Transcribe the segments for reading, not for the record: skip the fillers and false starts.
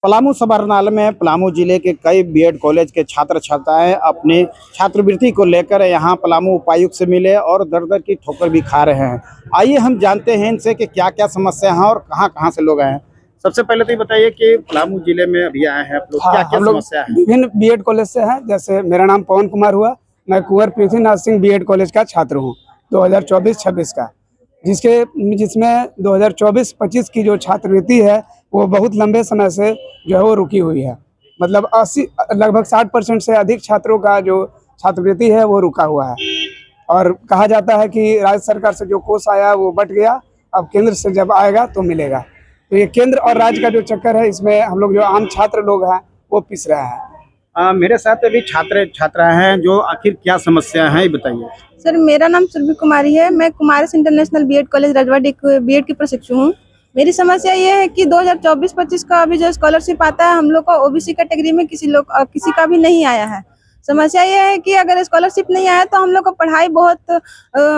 पलामू समाहरणालय में पलामू जिले के कई बीएड कॉलेज के छात्र छात्राएं अपनी छात्रवृत्ति को लेकर यहां पलामू उपायुक्त से मिले और दर दर की ठोकर भी खा रहे हैं। आइए हम जानते हैं इनसे कि क्या क्या समस्या है और कहां कहां से लोग आए हैं। सबसे पहले तो ये बताइए कि पलामू जिले में अभी आए हैं आप लोग, क्या क्या समस्या है? विभिन्न बीएड कॉलेज से हैं। जैसे मेरा नाम पवन कुमार हुआ, मैं कुंवर पृथ्वीनाथ सिंह बीएड कॉलेज का छात्र हूँ 2024-26 का, जिसमें 2024-25 की जो छात्रवृत्ति है वो बहुत लंबे समय से जो है वो रुकी हुई है। मतलब 80 लगभग 60% से अधिक छात्रों का जो छात्रवृत्ति है वो रुका हुआ है। और कहा जाता है कि राज्य सरकार से जो कोष आया वो बट गया, अब केंद्र से जब आएगा तो मिलेगा। तो ये केंद्र और राज्य का जो चक्कर है, इसमें हम लोग जो आम छात्र लोग हैं वो पिस रहे हैं। मेरे साथ अभी छात्र छात्रा हैं, जो आखिर क्या समस्या है ये बताइए। सर, मेरा नाम सुरभि कुमारी है। मैं कुमारिस इंटरनेशनल बीएड कॉलेज रजवाड़ी बीएड की प्रशिक्षु हूँ। मेरी समस्या ये है कि 2024-25 का अभी जो स्कॉलरशिप आता है, हम लोग का ओबीसी कैटेगरी में किसी का भी नहीं आया है। समस्या ये है कि अगर स्कॉलरशिप नहीं आया तो हम लोग का पढ़ाई बहुत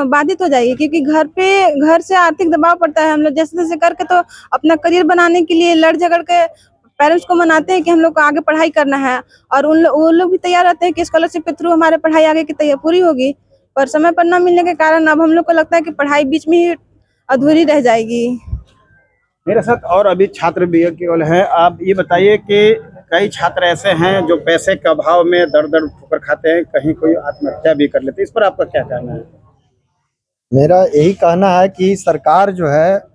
बाधित हो जाएगी, क्योंकि घर से आर्थिक दबाव पड़ता है। हम लोग जैसे तैसे करके तो अपना करियर बनाने के लिए लड़ झगड़ के पेरेंट्स को मनाते हैं कि हम लोग को आगे पढ़ाई करना है, और वो लोग भी तैयार रहते हैं कि स्कॉलरशिप के थ्रू हमारे पढ़ाई आगे की तैयारी पूरी होगी। पर समय पर न मिलने के कारण अब हम लोग को लगता है कि पढ़ाई बीच में ही अधूरी रह जाएगी। मेरे साथ और अभी छात्र भी केवल है। आप ये बताइए कि कई छात्र ऐसे हैं जो पैसे के अभाव में दर दर ठोकर खाते हैं, कहीं कोई आत्महत्या भी कर लेते हैं। इस पर आपका क्या कहना है? मेरा यही कहना है कि सरकार जो है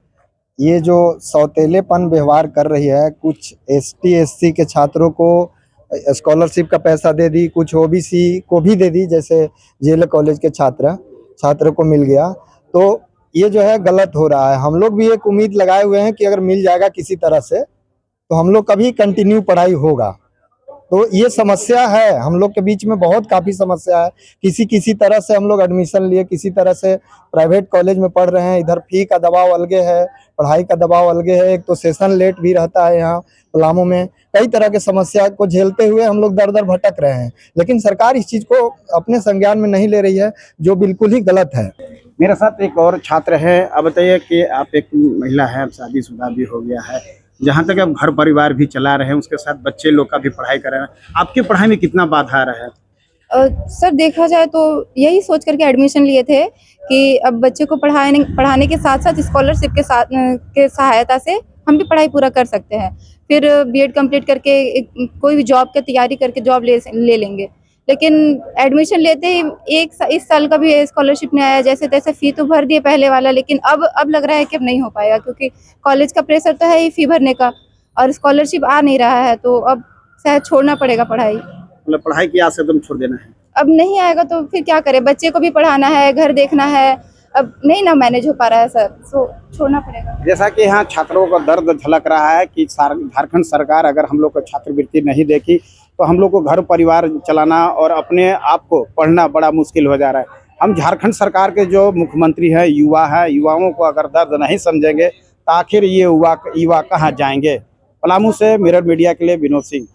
ये जो सौतेलेपन व्यवहार कर रही है, कुछ एसटी एससी के छात्रों को स्कॉलरशिप का पैसा दे दी, कुछ ओबीसी को भी दे दी, जैसे जेल कॉलेज के छात्र को मिल गया। तो ये जो है गलत हो रहा है। हम लोग भी एक उम्मीद लगाए हुए हैं कि अगर मिल जाएगा किसी तरह से तो हम लोग कभी कंटिन्यू पढ़ाई होगा। तो ये समस्या है, हम लोग के बीच में बहुत काफ़ी समस्या है। किसी तरह से हम लोग एडमिशन लिए, किसी तरह से प्राइवेट कॉलेज में पढ़ रहे हैं। इधर फी का दबाव अलगे है, पढ़ाई का दबाव अलगे है, एक तो सेशन लेट भी रहता है। यहाँ पलामू में कई तरह के समस्या को झेलते हुए हम लोग दर दर भटक रहे हैं, लेकिन सरकार इस चीज़ को अपने संज्ञान में नहीं ले रही है, जो बिल्कुल ही गलत है। मेरे साथ एक और छात्र है। आप बताइए कि आप एक महिला है, अब शादीशुदा भी हो गया है, जहाँ तक आप घर परिवार भी चला रहे हैं, उसके साथ बच्चे लोग का भी पढ़ाई कर रहे हैं, आपकी पढ़ाई में कितना बाधा आ रहा है? सर, देखा जाए तो यही सोच करके एडमिशन लिए थे कि अब बच्चे को पढ़ाने के साथ साथ स्कॉलरशिप के सहायता से हम भी पढ़ाई पूरा कर सकते हैं। फिर बीएड कंप्लीट करके कोई भी जॉब की तैयारी करके जॉब ले लेंगे। लेकिन एडमिशन लेते ही इस साल का भी स्कॉलरशिप नहीं आया। जैसे तैसे फी तो भर दिए पहले वाला, लेकिन अब लग रहा है कि अब नहीं हो पाएगा, क्योंकि कॉलेज का प्रेशर तो है ही फी भरने का, और स्कॉलरशिप आ नहीं रहा है, तो अब शायद छोड़ना पड़ेगा पढ़ाई। मतलब पढ़ाई की आस से तुम छोड़ देना है? अब नहीं आएगा तो फिर क्या करें, बच्चे को भी पढ़ाना है, घर देखना है, अब नहीं ना मैनेज हो पा रहा है सर, तो छोड़ना पड़ेगा। जैसा कि यहाँ छात्रों का दर्द झलक रहा है कि झारखंड सरकार अगर हम लोग को छात्रवृत्ति नहीं देगी तो हम लोग को घर परिवार चलाना और अपने आप को पढ़ना बड़ा मुश्किल हो जा रहा है। हम झारखंड सरकार के जो मुख्यमंत्री हैं, युवा है, युवाओं को अगर दर्द नहीं समझेंगे तो आखिर ये युवा कहाँ जाएंगे। पलामू से मिरर मीडिया के लिए विनोद सिंह।